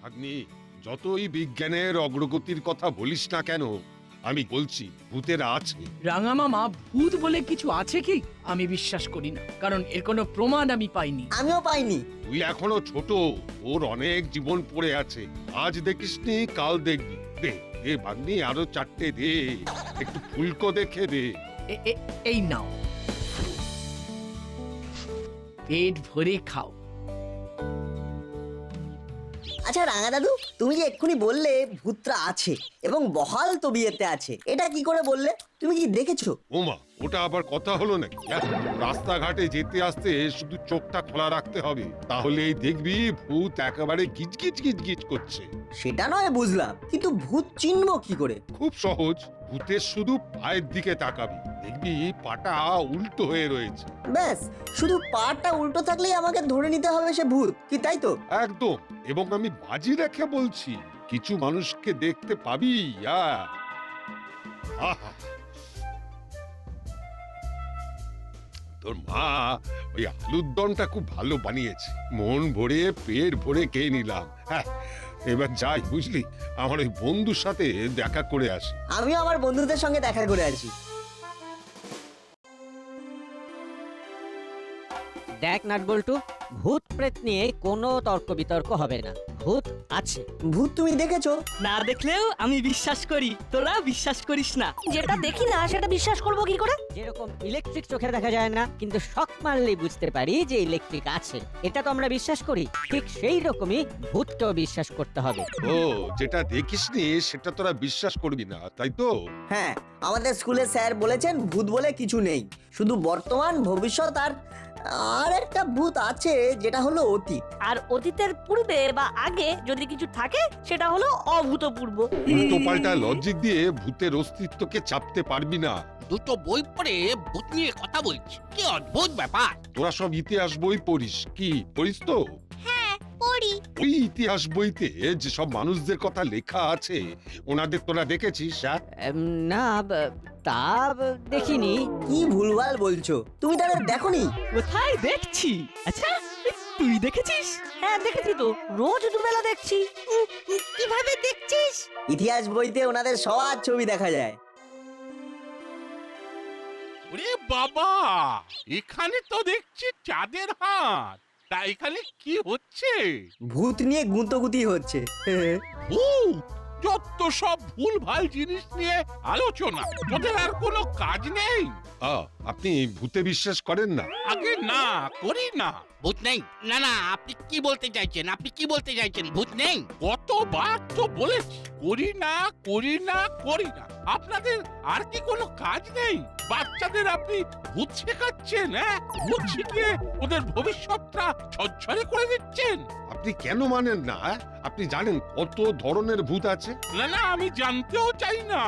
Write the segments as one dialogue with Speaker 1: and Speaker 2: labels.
Speaker 1: ভাগ্নি, যতই বিজ্ঞানের অগ্রগতির কথা বলিস না কেন, আমি বলছি ভূতেরা আছে।
Speaker 2: রাঙা মামা, ভূত বলে কিছু আছে কি? আমি বিশ্বাস করি না, কারণ এর কোনো প্রমাণ আমি পাইনি।
Speaker 3: আমিও পাইনি।
Speaker 1: তুই এখনো ছোট, ওর অনেক জীবন পড়ে আছে। আজ দেখিসনি, কাল দেখবি। দে দে ভাগ্নি, আরো 4টে দে, একটু ফুলকো দেখে দে।
Speaker 2: এই নাও, পেট ভরে খাও।
Speaker 3: আচ্ছা রাঙা দাদু, তুমি যে এক্ষুনি বললে ভূতরা আছে এবং বহাল তবিয়তে আছে, এটা কি করে বললে? তুমি কি দেখেছো?
Speaker 1: ওমা, ওটা আবার কথা হলো নাকি? রাস্তাঘাটে যেতে আসতে শুধু চোখটা খোলা রাখতে হবে, তাহলেই দেখবি ভূত একেবারে গিজগিজ গিজগিজ করছে।
Speaker 3: সেটা নয় বুঝলাম, কিন্তু ভূত চিনবো কি করে?
Speaker 1: খুব সহজ, ভূতের শুধু পায়ের দিকে তাকাবি, দেখবি পাটা উল্টো হয়ে রয়েছে।
Speaker 3: ব্যাস, শুধু পাটা উল্টো থাকলেই আমাকে ধরে নিতে হবে সে ভূত, কি তাই তো?
Speaker 1: একদম, এবং আমি বাজি রেখে বলছি, কিছু মানুষকে দেখতে পাবি। আহা, তোর মা ওই আলুর দমটা খুব ভালো বানিয়েছে, মন ভরে পেট ভরে খেয়ে নিলাম। হ্যাঁ, এবার যাই, বুঝলি, আমার ওই বন্ধুর সাথে দেখা করে আসি।
Speaker 3: আমিও আমার বন্ধুদের সঙ্গে দেখা করে আসি।
Speaker 4: দেখ নাটবল্টু, ভূত প্রেত নিয়ে কোনো তর্ক বিতর্ক হবে না। ভূত আছে।
Speaker 3: ভূত তুমি দেখেছো?
Speaker 5: না দেখলেও আমি বিশ্বাস করি, তোরা বিশ্বাস করিস না।
Speaker 6: যেটা দেখি না সেটা বিশ্বাস করবো কি করে?
Speaker 4: যেরকম ইলেকট্রিক চোখে দেখা যায় না, কিন্তু শক মারলেই বুঝতে পারি যে ইলেকট্রিক আছে, এটা তো আমরা বিশ্বাস করি। ঠিক সেই রকমই ভূতকেও বিশ্বাস করতে হবে।
Speaker 1: ও, যেটা দেখিসনি সেটা তোরা বিশ্বাস করবি না, তাই তো?
Speaker 3: হ্যাঁ, আমাদের স্কুলে স্যার বলেছেন ভূত বলে কিছু নেই, শুধু বর্তমান, ভবিষ্যৎ আর একটা ভূত আছে, যেটা হলো অতীত।
Speaker 6: আর অতীতের পূর্বে বা আগে যদি কিছু থাকে সেটা হলো অভূতপূর্ব।
Speaker 1: উল্টো পাল্টা লজিক দিয়ে ভূতের অস্তিত্বকে চাপতে পারবি না।
Speaker 7: দুটো বই পড়ে ভূত নিয়ে কথা বলছি, কি অদ্ভুত ব্যাপার।
Speaker 1: তোরা সব ইতিহাস বই পড়িস, কি পড়িস তো?
Speaker 6: পড়ি।
Speaker 1: ওই ইতিহাস বইতে যেসব মানুষদের কথা লেখা আছে, ওনাদের তোরা দেখেছিস?
Speaker 4: না, তা দেখিনি।
Speaker 3: কি ভুলভাল বলছো, তুমি তাদের দেখোনি?
Speaker 5: কোথায় দেখছি? আচ্ছা, তুই দেখেছিস?
Speaker 6: হ্যাঁ দেখেছি তো, রোজ দুবেলা দেখছি। কিভাবে দেখছিস?
Speaker 3: ইতিহাস বইতে ওনাদের সবার ছবি দেখা যায়।
Speaker 8: ওরে বাবা, এখানে তো দেখছি চাঁদের হাট। তা এখানে কি হচ্ছে?
Speaker 3: ভূত নিয়ে গুঁতোগুতি হচ্ছে।
Speaker 8: ভূত, যত সব ভুলভাল জিনিস নিয়ে আলোচনা, তোদের আর কোনো কাজ নেই?
Speaker 1: আপনি ভূতে বিশ্বাস করেন না?
Speaker 8: আগে না, করি না।
Speaker 7: ভূত নেই? না না, আপনি কি বলতে চাইছেন? আপনি কি বলতে চাইছেন? ভূত নেই?
Speaker 8: কতবার তো বলেছি, করি না, করি না, করি না। আপনাদের আর কি কোনো কাজ নেই? বাচ্চাদের আপনি ভূত শেখাচ্ছেন, হ্যাঁ? ভূত শিখিয়ে ওদের ভবিষ্যৎটা ঝরঝরে করে দিচ্ছেন।
Speaker 1: আপনি কেন মানেন না? আপনি জানেন কত ধরনের ভূত আছে?
Speaker 8: না না, আমি জানতেও চাই না।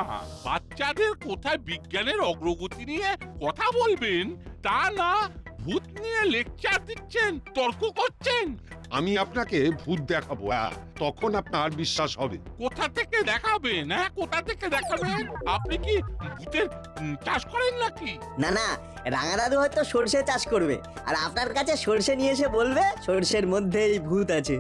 Speaker 8: বাচ্চাদের কোথায় বিজ্ঞানের অগ্রগতি নিয়ে কথা বলবেন, তা না ভূত নিয়ে লেকচার দিচ্ছেন, তর্ক করছেন।
Speaker 1: আমি আপনাকে ভূত দেখাবো, তখন আপনার বিশ্বাস হবে।
Speaker 8: কোথা থেকে দেখাবেন? হ্যাঁ, কোথা থেকে দেখাবেন? আপনি কি ভূতের চাষ করেন নাকি?
Speaker 3: না না, রাঙা দাদু হয়তো সর্ষে চাষ করবে, আর আপনার কাছে সর্ষে নিয়ে এসে বলবে সর্ষের মধ্যেই ভূত আছে।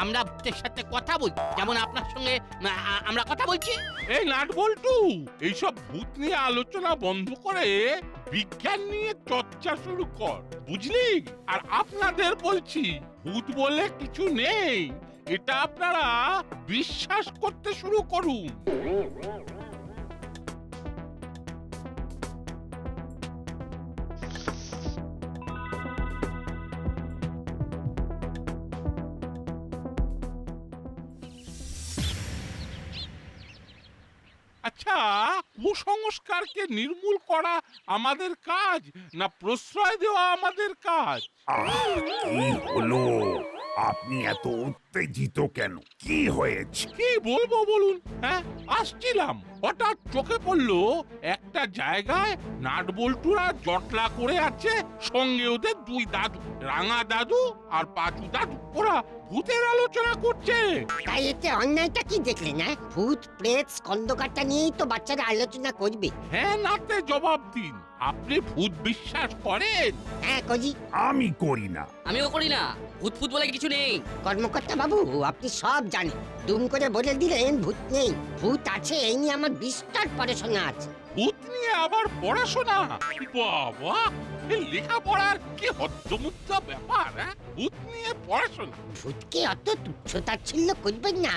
Speaker 7: আমরা ভূতের সাথে কথা বলছি, যেমন আপনার সঙ্গে আমরা কথা বলছি।
Speaker 8: এই নাট বল্টু, এইসব ভূত নিয়ে আলোচনা বন্ধ করে বিজ্ঞান নিয়ে চর্চা শুরু কর, বুঝলি? আর আপনাদের বলছি, ভূত বলে কিছু নেই, এটা আপনারা বিশ্বাস করতে শুরু করুন। আচ্ছা, কুসংস্কারকে নির্মূল করা আমাদের কাজ, না প্রশ্রয় দেওয়া আমাদের কাজ?
Speaker 9: কি হলো? আপনি এত উত্তেজিত কেন? কি হয়েছে?
Speaker 8: কি বলবো বলুন? হ্যাঁ, আসছিলাম, হঠাৎ চোখে পড়লো একটা জায়গায় নাটবল্টুরা জটলা করে আছে, সঙ্গে ওদের দুই দাদু, রাঙা দাদু আর পাঁচু দাদু। ওরা ভূতের আলোচনা করছে।
Speaker 10: তাই এতে অন্যায়টা কি দেখলে না? ভূত প্রেত স্কন্দকাঠটা নিয়েই তো বাচ্চারা আলোচনা করবে।
Speaker 8: হ্যাঁ নাতে জবাব দিন। আপনি ভূত বিশ্বাস করেন?
Speaker 10: হ্যাঁ কজি,
Speaker 9: আমি করি না।
Speaker 5: আমিও করি না, ভূত ফুত বলে কিছু নেই।
Speaker 10: কর্মকর্তা বাবু আপনি সব জানেন, দুম করে বলে দিলেন ভূত নেই। ভূত আছে এই নিয়ে আমার বিস্তর পড়াশোনা আছে।
Speaker 8: ভূত নিয়ে আবার পড়াশোনা? বাবা, এই লেখাপড়ার কি হদ্দমুদ্দা ব্যাপার! ভূত নিয়ে পড়াশোনা?
Speaker 10: ভূতকে অত তুচ্ছতাচ্ছিল্য করবেন না,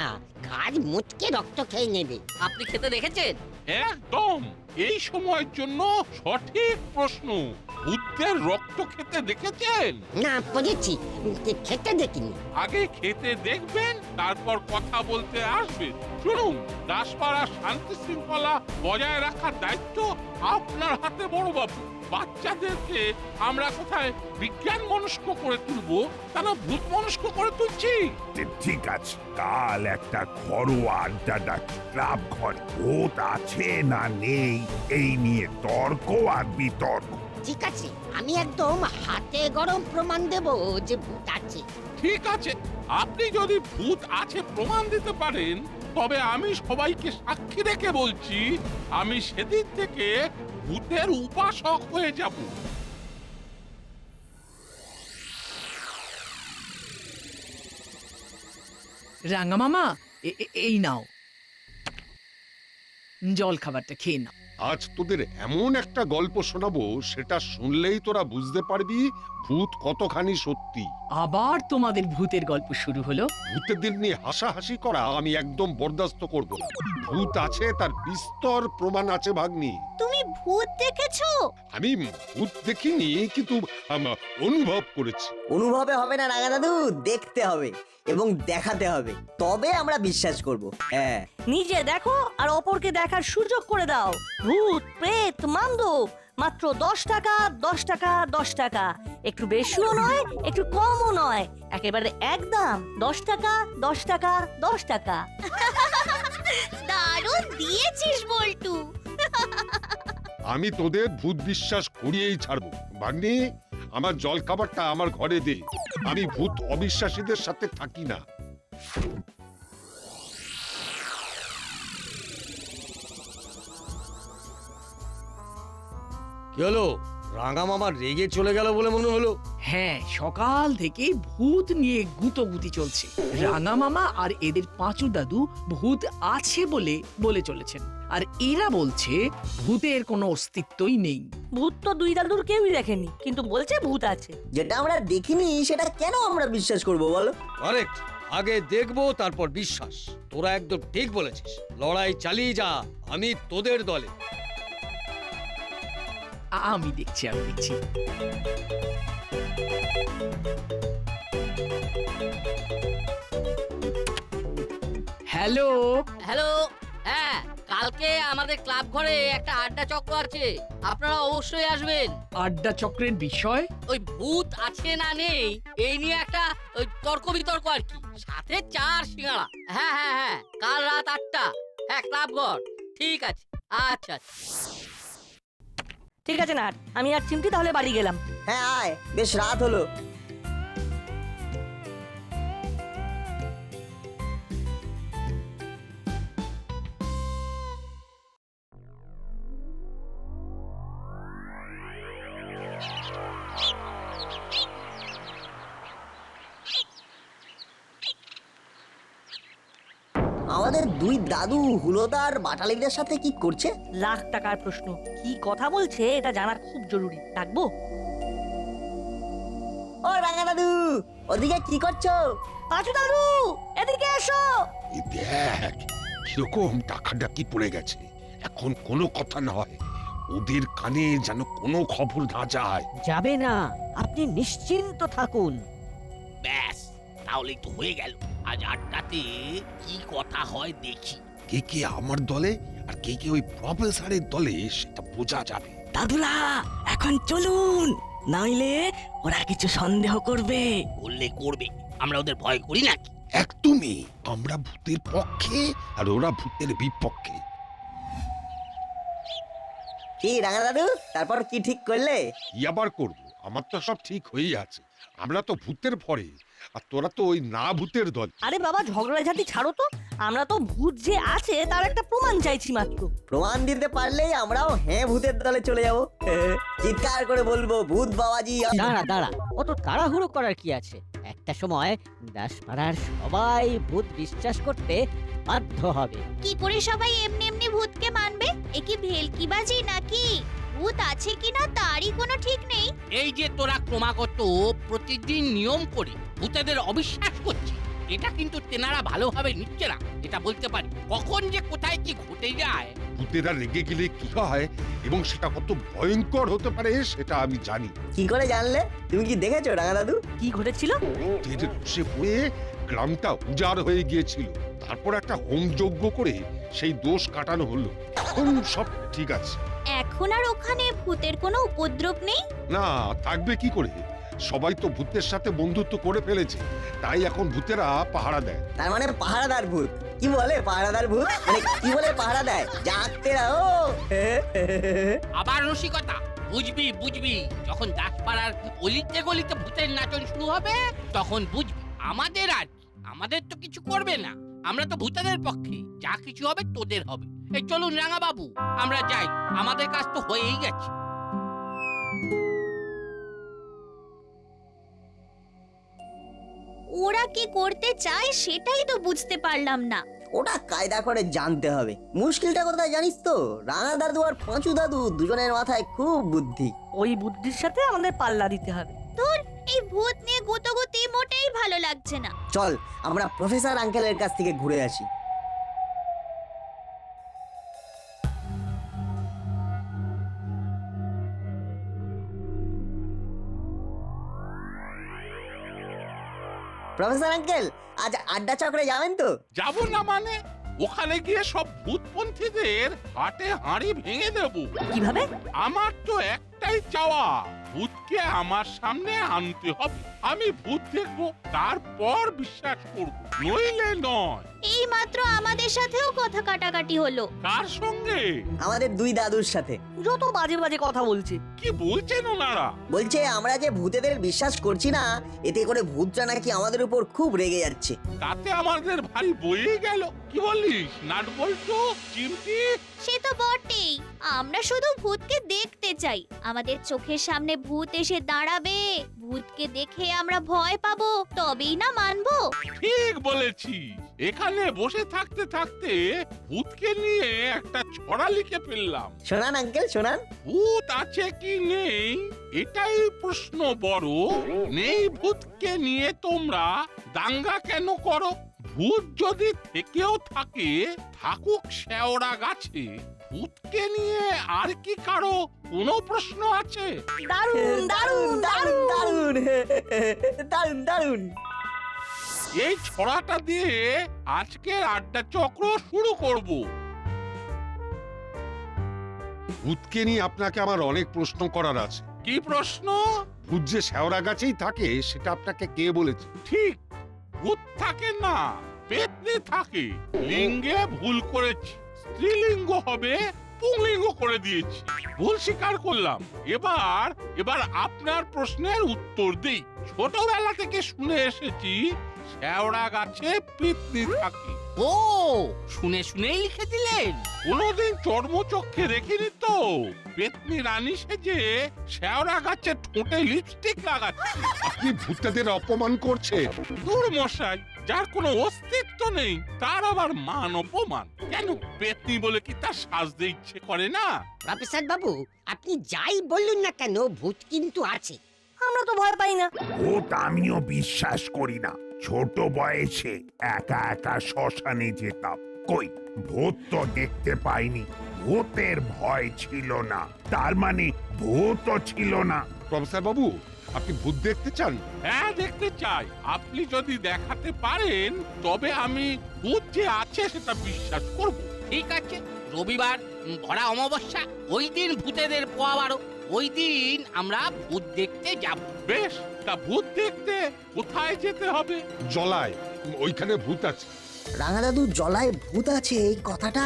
Speaker 10: ঘাড় মুটকে রক্ত খেয়ে নেবে।
Speaker 5: আপনি খেতে দেখেছেন?
Speaker 8: একদম এই সময়ের জন্য সঠিক প্রশ্ন। ভূতদের রক্ত খেতে দেখেছেন?
Speaker 10: না পড়েছি, খেতে দেখিনি।
Speaker 8: আগে খেতে দেখবেন, তারপর কথা বলতে আসবেন। শুনুন, দাসপাড়ার শান্তি শৃঙ্খলা বজায় রাখার দায়িত্ব আপনার হাতে বড়বাবু। বাচ্চাদেরকে আমরা কোথায় বিজ্ঞান মনস্ক করে তুলবো, তা না ভূত মনস্ক করে তুলছি।
Speaker 9: ঠিক আছে, কাল একটা ঘরোয়া আড্ডা ডাকি ক্লাব ঘরে। ভূত আছে না নেই এই নিয়ে তর্ক আর বিতর্ক।
Speaker 10: ঠিক আছে, আমি একদম হাতে গরম প্রমাণ দেব যে ভূত আছে।
Speaker 8: ঠিক আছে, আপনি যদি ভূত আছে প্রমাণ দিতে পারেন, তবে আমি সবাইকে সাক্ষী রেখে বলছি, আমি সেদিন থেকে ভূতের উপাসক হয়ে যাব।
Speaker 2: রাঙা মামা, এই নাও, জল খাবারটা খেয়ে নাও।
Speaker 1: আজ তোদের এমন একটা গল্প শোনাবো, সেটা শুনলেই তোরা বুঝতে পারবি ভূত কতখানি সত্যি।
Speaker 2: আবার তোমাদের ভূতের গল্প শুরু হলো।
Speaker 1: ভূতেদের নিয়ে হাসাহাসি করা আমি একদম বরদাস্ত করব না। ভূত আছে তার বিস্তর প্রমাণ আছে ভাগ্নি।
Speaker 6: তুমি ভূত দেখেছো?
Speaker 1: আমি ভূত দেখিনি, কিন্তু অনুভব করেছি।
Speaker 3: অনুভবে হবে না রাঙা দাদু, দেখতে হবে এবং দেখাতে হবে, তবে আমরা বিশ্বাস করব। হ্যাঁ,
Speaker 6: নিজে দেখো আর অপরকে দেখার সুযোগ করে দাও। ভূত, প্রেত, মান্দব, মাত্র 10 টাকা, 10 টাকা, 10 টাকা। একটু বেশিও নয়, একটু কমও নয়, একেবারে একদম 10 টাকা, 10 টাকা, 10 টাকা। দারুণ দিয়েছিস বল্টু।
Speaker 1: আমি তোদের ভূত বিশ্বাস করিয়েই ছাড়বো। ভাগ্নি, আমার জল খাবারটা আমার ঘরে দে। আমি ভূত অবিশ্বাসীদের সাথে থাকি না।
Speaker 11: কি হলো? রাঙা মামা রেগে চলে গেল বলে মনে হলো।
Speaker 2: হ্যাঁ, সকাল থেকে ভূত নিয়ে গুতোগুতি চলছে। রাঙা মামা আর এদের পাঁচু দাদু ভূত আছে বলে চলেছেন, আর এরা বলছে ভূতের কোনো অস্তিত্বই নেই।
Speaker 6: ভূত তো দুই দাদুর কেউই দেখেনি, কিন্তু বলছে ভূত আছে।
Speaker 3: যেটা আমরা দেখিনি সেটা কেন আমরা বিশ্বাস করব বলো?
Speaker 11: কারেক্ট, আগে দেখবো তারপর বিশ্বাস। তোরা একদম ঠিক বলেছিস, লড়াই চালিয়ে যা, আমি তোদের দলে।
Speaker 2: আমি দেখছি। হ্যালো।
Speaker 5: হ্যালো, হ্যাঁ, কালকে আমাদের ক্লাব ঘরে একটা আড্ডা চক্র আছে, আপনারা অবশ্যই আসবেন।
Speaker 2: আড্ডা চক্রের বিষয়?
Speaker 5: ওই ভূত আছে না নেই এই নিয়ে একটা ওই তর্ক বিতর্ক আর কি, সাথে 4 সিঙ্গাড়া। হ্যাঁ, কাল রাত 8টা। হ্যাঁ, ক্লাব ঘর। ঠিক আছে, আচ্ছা।
Speaker 6: ঠিক আছে না, আমি আর চিমটি তাহলে বাড়ি গেলাম।
Speaker 3: হ্যাঁ আয়, বেশ রাত হলো। আমাদের দুই দাদু হুলোদার বাটালিদের সাথে কি করছে?
Speaker 6: লাখ টাকার প্রশ্ন। কি কথা বলছে এটা জানা খুব জরুরি। ডাকবো?
Speaker 3: ও রাঙা দাদু, ওদিকে কি করছো?
Speaker 6: পাঁচু দাদু, এদিকে এসো।
Speaker 1: এই দেখ কিরকম টাকাটাকি পড়ে গেছে। এখন কোনো কথা নয়, ওদের কানে যেন কোনো খবর না যায়।
Speaker 4: যাবে না, আপনি নিশ্চিন্ত থাকুন।
Speaker 7: ব্যাস, তাহলেই তো হয়ে গেল। আজ আড্ডাতে কি কথা হয় দেখি।
Speaker 1: কে কে আমার দলে আর কে কে ওই প্রফেসরের দলে সেটা বোঝা যাবে।
Speaker 5: দাদুরা, এখন চলুন, নইলে ওরা কিছু সন্দেহ করবে।
Speaker 7: বললে করবে, আমরা ওদের ভয় করি নাকি?
Speaker 1: একদমই, আমরা ভূতের পক্ষে আর ওরা ভূতের বিপক্ষে।
Speaker 3: কি রাঙা দাদু, তারপর কি ঠিক করলে?
Speaker 1: কি আবার করবো, আমার তো সব ঠিক হয়েই আছে। আমরা তো ভূতের ভরে, আর তোরা তো ওই না ভূতের দল।
Speaker 6: আরে বাবা ঝগড়াঝাটি ছাড়ো তো, আমরা তো ভূত যে আছে তার একটা প্রমাণ চাইছি মাত্র।
Speaker 3: প্রমাণ দিতে পারলেই আমরাও হ্যাঁ ভূতের দলে চলে যাব। চিৎকার করে বলবো ভূত বাবাজি।
Speaker 4: দাঁড়া দাঁড়া, অত তাড়াহুড়ো করার কি আছে? একটা সময় দাসপাড়ার সবাই ভূত বিশ্বাস করতে বাধ্য হবে।
Speaker 12: কি করে সবাই এমনি এমনি ভূতকে মানবে? এ কি ভেলকিবাজি নাকি? ভূত আছে কিনা তারই কোনো ঠিক নেই।
Speaker 7: এই যে তোরা ক্রমাগত প্রতিদিন নিয়ম করে ভূতেদের অবিশ্বাস করছিস, এটা কিন্তু তেনারা ভালোভাবে নিচ্ছে না, এটা বলতে পারি। কখন যে কোথায় কি ঘটে যায়।
Speaker 1: ভূতেরা রেগে গেলে কি হয় এবং সেটা কত ভয়ঙ্কর হতে পারে সেটা আমি জানি।
Speaker 3: কি করে জানলে? তুমি কি দেখেছো রাঙা দাদু?
Speaker 6: কি ঘটেছিল?
Speaker 1: ভূতের রোষে পড়ে গ্রামটা উজাড় হয়ে গিয়েছিল। তারপর একটা হোম যজ্ঞ করে সেই দোষ কাটানো হলো। এখন সব ঠিক আছে।
Speaker 12: এখন আর ওখানে ভূতের কোনো উপদ্রব নেই?
Speaker 1: না, থাকবে কি করে? সবাই তো ভূতের সাথে বন্ধুত্ব করে ফেলেছে, তাই এখন ভূতেরা পাহারা দেয়।
Speaker 3: তার মানে পাহারাদার ভূত? কি বলে পাহারাদার ভূত? মানে কি বলে পাহারা দেয়? জাগতে রাও।
Speaker 7: আবার রসিকতা, বুঝবি বুঝবি, যখন দাসপাড়ার অলিতে গলিতে ভূতের নাচন শুরু হবে তখন বুঝবি। আমাদের তো কিছু করবে না, আমরা তো ভূতেদের পক্ষে। যা কিছু হবে তোদের হবে। এই চলুন রাঙা বাবু, আমরা যাই, আমাদের কাজ তো হয়েই গেছে।
Speaker 12: ওরা কি করতে চায় সেটাই তো বুঝতে পারলাম না।
Speaker 3: ওটা কায়দা করে জানতে হবে। মুশকিলটা কোথায় জানিস তো? রাঙা দাদু আর পাঁচু দাদু দুজনের মাথায় খুব বুদ্ধি।
Speaker 6: ওই বুদ্ধির সাথে আমাদের পাল্লা দিতে হবে।
Speaker 12: ধুর, এই ভূত নিয়ে গুতগুতি মোটেই ভালো লাগছে না।
Speaker 3: চল আমরা প্রফেসর আঙ্কেলের কাছ থেকে ঘুরে আসি। প্রফেসর আঙ্কেল, আজ আড্ডা চক্রে যাবেন তো?
Speaker 8: যাব না মানে? ওখানে গিয়ে সব ভূতপন্থীদের হাটে হাঁড়ি ভেঙে দেব।
Speaker 6: কিভাবে?
Speaker 8: আমার তো একটাই চাওয়া, ভূতকে আমার সামনে আনতে হবে। আমি ভূত দেখবো, তারপর বিশ্বাস করব, নইলে নয়।
Speaker 12: এই মাত্র আমাদের সাথেও কথা কাটাকাটি হলো।
Speaker 8: কার সঙ্গে?
Speaker 3: আমাদের দুই দাদুর সাথে।
Speaker 6: যত বাজে বাজে কথা বলছে।
Speaker 8: কি বলছেন ওনারা?
Speaker 3: বলছে আমরা যে ভূতেদের বিশ্বাস করছি না, এতে করে ভূতটা নাকি আমাদের উপর খুব রেগে যাচ্ছে।
Speaker 8: তাতে আমাদের ভারী বয়ে গেল। কি বলিস নাট বল্টু, চিমটি?
Speaker 12: সে তো বটেই, আমরা শুধু ভূতকে দেখতে চাই। আমাদের চোখের সামনে ভূত এসে দাঁড়াবে, ভূতকে দেখে আমরা ভয় পাবো, তবেই না মানবো।
Speaker 8: ঠিক বলেছিস। এখানে বসে থাকতে থাকতে ভূতকে নিয়ে একটা ছড়া লিখে ফেললাম।
Speaker 3: শোনান আঙ্কেল, শোনান।
Speaker 8: ভূত আছে কি নেই এটাই প্রশ্ন বড়। নেই ভূতকে নিয়ে তোমরা দাঙ্গা কেন করো? ভূত যদি থেকেও থাকে, থাকুক শেওড়া গাছে। ভূতকে নিয়ে আর কি কারো কোনো প্রশ্ন আছে?
Speaker 6: দারুণ দারুণ
Speaker 3: দারুণ দারুণ দারুণ দারুণ।
Speaker 8: এই ছড়াটা দিয়ে আজকের আড্ডা চক্র শুরু করব।
Speaker 1: ভূতকে নিয়ে আপনাকে আমার অনেক প্রশ্ন করার আছে।
Speaker 8: কি প্রশ্ন?
Speaker 1: ভূত যে শেওড়া গাছেই থাকে সেটা আপনাকে কে বলেছে?
Speaker 8: ঠিক, ভূত থাকে না, পেতনি থাকে। লিঙ্গে ভুল করেছি, স্ত্রীলিঙ্গ হবে পুংলিঙ্গ করে দিয়েছি। ভুল স্বীকার করলাম। এবার আপনার প্রশ্নের উত্তর দিই। ছোটবেলা থেকে শুনে এসেছি শেওড়া গাছে পেতনি থাকে।
Speaker 7: ও, শুনে শুনেই লিখে দিলেন।
Speaker 8: কোনোদিন চর্মচক্ষে দেখিনি তো পেতনি রানী সেজে শেওড়া গাছে ঠোঁটে লিপস্টিক লাগাচ্ছে।
Speaker 1: আপনি ভূতদের অপমান করছেন।
Speaker 8: দূর মশাই, যার কোনো অস্তিত্ব নেই তার আবার মান অপমান কেন? পেতনি বলে কি তার সাজতে ইচ্ছে করে না?
Speaker 10: প্রফেসর বাবু, আপনি যাই বলুন না কেন, ভূত কিন্তু আছে।
Speaker 6: আমরা তো ভয় পাই না।
Speaker 9: ভূত আমিও বিশ্বাস করি না। ছোট বয়সে একা একা শ্মশানে যেতাম, কই ভূত তো দেখতে পাইনি। ভূতের ভয় ছিল না, তার মানে ভূতও ছিল না।
Speaker 1: প্রফেসর বাবু, আপনি ভূত দেখতে চান?
Speaker 8: হ্যাঁ, দেখতে চাই। আপনি যদি দেখাতে পারেন তবে আমি ভূত যে আছে সেটা বিশ্বাস করব।
Speaker 7: ঠিক আছে, রবিবার ভরা অমাবস্যা, ওই দিন ভূতেদের পোয়াবারো। ওই দিন আমরা ভূত দেখতে যাব।
Speaker 8: বেশ, তা ভূত দেখতে কোথায় যেতে হবে?
Speaker 1: জলায়, ওইখানে ভূত আছে।
Speaker 3: রাঙা দাদু জলায় ভূত আছে এই কথাটা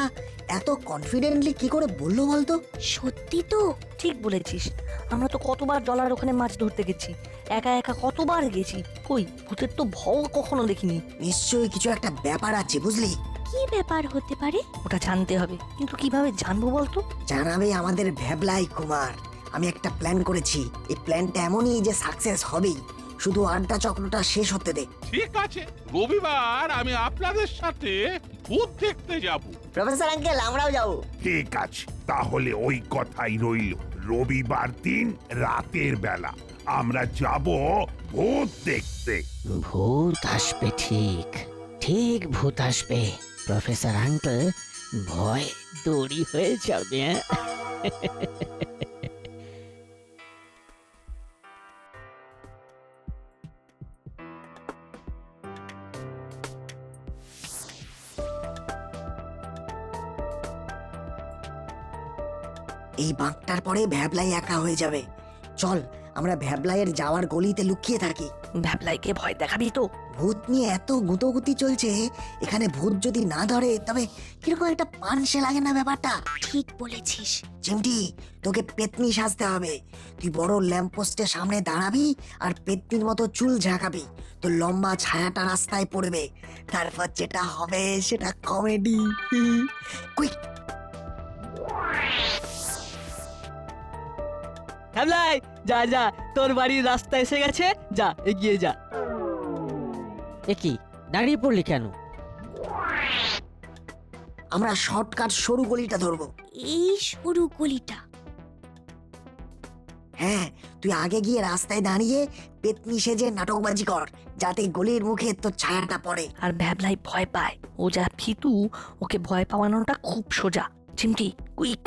Speaker 3: এত কনফিডেন্টলি কি করে বললো বলতো?
Speaker 6: সত্যি তো? ঠিক বলেছিস, আমরা তো কতবার জলার ওখানে মাছ ধরতে গেছি, একা একা কতবার গেছি, কই ভূতের তো ভয় কখনো দেখিনি।
Speaker 3: নিশ্চয়ই কিছু একটা ব্যাপার আছে, বুঝলি?
Speaker 12: কি ব্যাপার হতে পারে?
Speaker 6: ওটা জানতে হবে, কিন্তু কিভাবে জানবো বলতো?
Speaker 3: জানাবে আমাদের ভ্যাবলাই কুমার। আমি একটা প্ল্যান করেছি, এই প্ল্যানটা এমনই যে সাকসেস হবেই, শুধু আড্ডা চক্রটা শেষ হতে দে।
Speaker 8: ঠিক আছে, রবিবার আমি আপনাদের সাথে ভূত দেখতে যাব।
Speaker 3: প্রফেসর আঙ্কেল, আমরাও যাবো।
Speaker 9: ঠিক আছে, তাহলে ওই কথাই রইল। রবিবার দিন রাতের বেলা আমরা যাব ভূত দেখতে।
Speaker 10: ভূত আসবে, ঠিক ঠিক ভূত আসবে। প্রফেসর আঙ্কেল ভয় দড়ি হয়ে যাবে।
Speaker 3: এই বাঁকটার পরে ভ্যাবলাই একা হয়ে যাবে। চল আমরা ভ্যাবলাইয়ের যাওয়ার গলিতে লুকিয়ে থাকি।
Speaker 6: ভ্যাবলাইকে ভয় দেখাবি তো?
Speaker 3: ভূত নিয়ে এত গুতোগুতি চলছে, এখানে ভূত যদি না ধরে তবে কিরকম একটা পানসে লাগে না ব্যাপারটা?
Speaker 12: ঠিক বলেছিস।
Speaker 3: চিমটি, তোকে পেতনি সাজতে হবে। তুই বড় ল্যাম্পপোস্টের সামনে দাঁড়াবি আর পেতনির মতো চুল ঝাঁকাবি, তো লম্বা ছায়াটা রাস্তায় পড়বে। তারপর যেটা হবে সেটা কমেডি। কুইক!
Speaker 4: ভ্যাবলাই, যা যা, তোর বাড়ির রাস্তা এসে গেছে, যা এগিয়ে যা।
Speaker 10: এ কি, দাঁড়িয়ে পড়লি কেন?
Speaker 3: আমরা শর্টকাট সরু গলিটা ধরবো।
Speaker 12: এই সরু গলিটা?
Speaker 3: হ্যাঁ, তুই আগে গিয়ে রাস্তায় দাঁড়িয়ে পেতনি সেজে নাটকবাজি কর, যাতে গলির মুখে তোর ছায়াটা পড়ে।
Speaker 6: আর ভ্যাবলাই ভয় পায়, ও যা ফিতু, ওকে ভয় পাওয়ানোটা খুব সোজা। চিমটি, কুইক!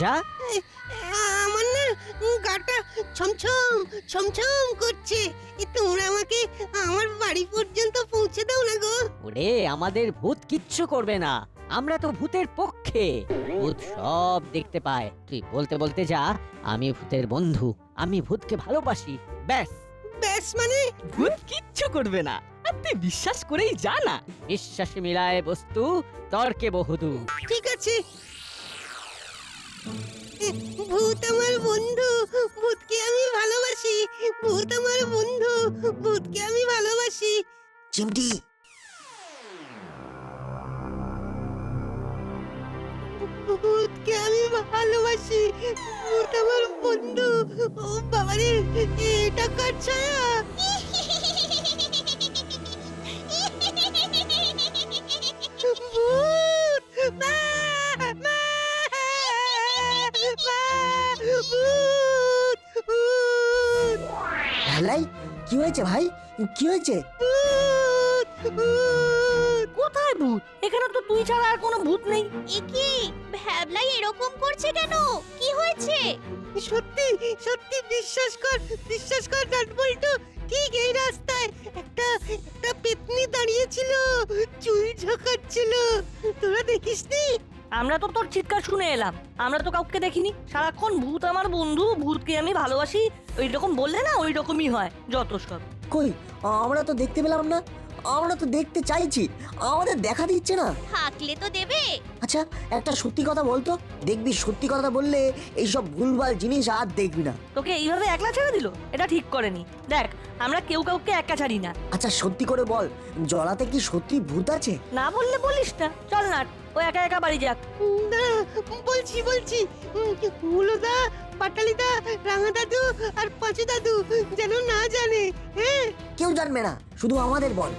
Speaker 10: যা। আমার না গাটা ছমছম ছমছম করছে, তোমরা আমাকে আমার বাড়ি পর্যন্ত পৌঁছে দাও না গো।
Speaker 4: ওরে, আমাদের ভূত কিচ্ছু করবে না, আমরা তো ভূতের পক্ষে। ভূত সব দেখতে পায়। তুই বলতে বলতে যা, আমি ভূতের বন্ধু, আমি ভূতকে ভালোবাসি, ব্যাস।
Speaker 10: ব্যাস মানে?
Speaker 4: ভূত কিচ্ছু করবে না, আর তুই বিশ্বাস করেই যা না। বিশ্বাসে মিলায় বস্তু, তর্কে বহুদূর।
Speaker 10: ঠিক আছে, ভূত আমার বন্ধু, ভূতকে আমি ভালোবাসি। ভূত আমার বন্ধু, ভূতকে আমি ভালোবাসি।
Speaker 3: চিমটি,
Speaker 10: ভূতকে আমি ভালোবাসি, ভূত আমার বন্ধু। ও বাবারে, এটা কার ছায়া? ভূত! মা! মা! মা! ভূত! ভূত!
Speaker 3: ভ্যাবলাই, কি হয়েছে ভাই? কি হয়েছে?
Speaker 10: ভূত! ভূত!
Speaker 6: কোথায় ভূত? এখানে তো তুই ছাড়া আর কোনো ভূত নেই।
Speaker 12: এ কি, ভ্যাবলাই এরকম করছে কেন? কি হয়েছে?
Speaker 10: সত্যি সত্যি বিশ্বাস কর নাটবল্টু, ঠিক এই রাস্তায় একটা পেতনি দাঁড়িয়েছিল, চুল ঝাঁকাচ্ছিল। তোরা দেখিসনি?
Speaker 6: আমরা তো তোর চিৎকার শুনে এলাম, আমরা তো কাউকে দেখিনি। সারাক্ষণ ভূত আমার বন্ধু, ভূতকে আমি ভালোবাসি, ওই রকম বললে না ওই রকমই হয় যত সব।
Speaker 3: কই, আমরা তো দেখতে পেলাম না। আমরা তো দেখতে চাইছি, আমাদের দেখা দিচ্ছে না।
Speaker 12: থাকলে তো দেবে।
Speaker 3: আচ্ছা, একটা সত্যি কথা বলতো, দেখবি সত্যি কথা বললে এইসব ভুলভাল জিনিস আর দেখবি না।
Speaker 6: তোকে এইভাবে একলা ছেড়ে দিল, এটা ঠিক করেনি। দেখ, আমরা কেউ কাউকে একা ছাড়ি না।
Speaker 3: আচ্ছা সত্যি করে বল, জলাতে কি সত্যি ভূত আছে?
Speaker 6: না বললে বলিস না, চল না, ও একা একা বাড়ি যাক।
Speaker 10: বলছি হুলোদা, পাটালিদা, রাঙা দাদু আর পাঁচু দাদু যেন না জানে। হ্যাঁ,
Speaker 3: কেউ জানবে না, শুধু আমাদের বল।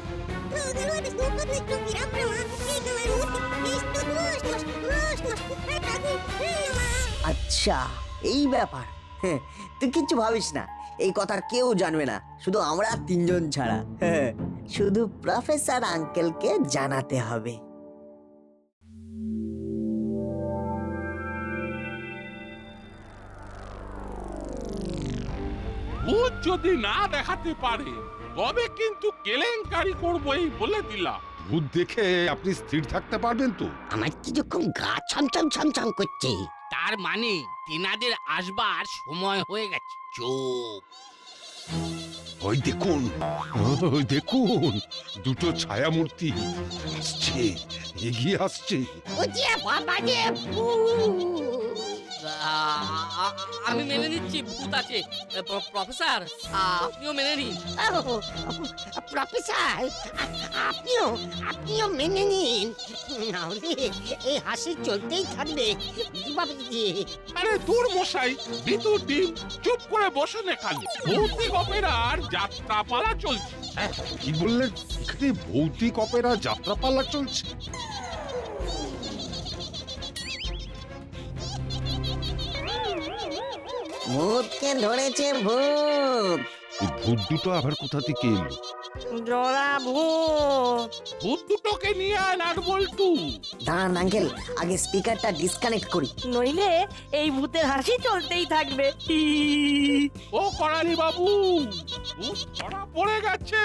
Speaker 3: আচ্ছা, এই ব্যাপার। হ্যাঁ, তুই কিচ্ছু ভাবিস না, এই কথা কেউ জানবে না, শুধু আমরা তিনজন ছাড়া। হ্যাঁ, শুধু প্রফেসর আঙ্কেলকে জানাতে হবে।
Speaker 8: ভূত যদি না দেখাতে পারে তবে কিন্তু কেলেঙ্কারি করবো, এই বলে দিলাম।
Speaker 1: ভূত দেখে আপনি স্থির থাকতে পারবেন তো?
Speaker 10: আমার কিরকম গা ছমছম ছমছম করছে।
Speaker 7: তার মানে তেনাদের আসবার সময় হয়ে গেছে। চোখ
Speaker 1: ওই দেখুন, ওই দেখুন, দুটো ছায়া মূর্তি আসছে, এগিয়ে আসছে।
Speaker 10: ও যে বাবা রে,
Speaker 5: আমি মেনে নিচ্ছি ভূত আছে। প্রফেসর, আপনিও মেনে নিন।
Speaker 10: প্রফেসর, আপনিও মেনে নিন, নাহলে এই হাসি চলতেই থাকবে।
Speaker 8: আরে দূর মশাই, ভিতর ডিম, চুপ করে বসে এখানে। ভৌতিক অপেরার যাত্রাপালা চলছে।
Speaker 1: কি বললেন? এখানে ভৌতিক অপেরা যাত্রাপালা চলছে?
Speaker 3: ভূতকে ধরেছে ভূত।
Speaker 1: এই ভূত দুটো আবার কোথা থেকে এলো?
Speaker 6: জোড়া ভূত।
Speaker 8: ভূত দুটোকে নিয়ে আয় নাটবল্টু।
Speaker 3: দাঁড়ান আঙ্কেল, আগে স্পিকারটা ডিসকানেক্ট করি।
Speaker 6: নইলে এই ভূতের হাসি চলতেই থাকবে।
Speaker 8: ও করালি বাবু, ভূত ধরা পড়ে গেছে।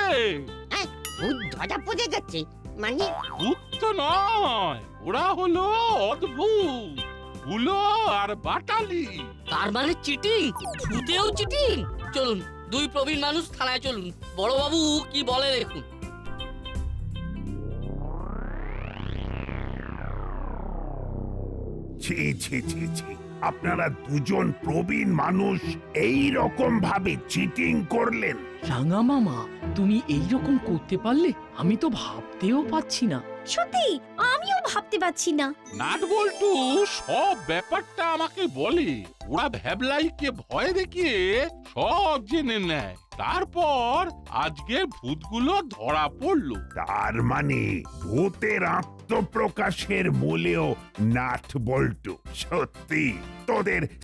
Speaker 10: ভূত ধরা পড়ে গেছে মানে?
Speaker 8: ভূত তো নয়, ওরা হলো অদ্ভুত, হুলো আর বাটালি।
Speaker 5: তার মানে চিটিং, ভূতেও চিটিং। চলুন, দুই প্রবীণ মানুষ থানায় চলুন, বড়বাবু কি বলে দেখুন।
Speaker 9: ছি ছি ছি ছি, আপনারা দুজন প্রবীণ মানুষ এই রকম ভাবে চিটিং করলেন?
Speaker 2: রাঙা মামা, তুমি এই রকম করতে পারলে? আমি তো ভাবতেও পাচ্ছি না।
Speaker 12: সত্যি আমিও ভাবতে পারছি না।
Speaker 8: নাটবল্টু সব ব্যাপারটা আমাকে বলে। ওরা ভ্যাবলাইকে ভয় দেখিয়ে সব জেনে নেয়। তারপর আজকের ভূতগুলো ধরা পড়লো।
Speaker 9: তার মানে ভূতের আত্মপ্রকাশের মূলেও নাট বল্টু। সত্যি তোদের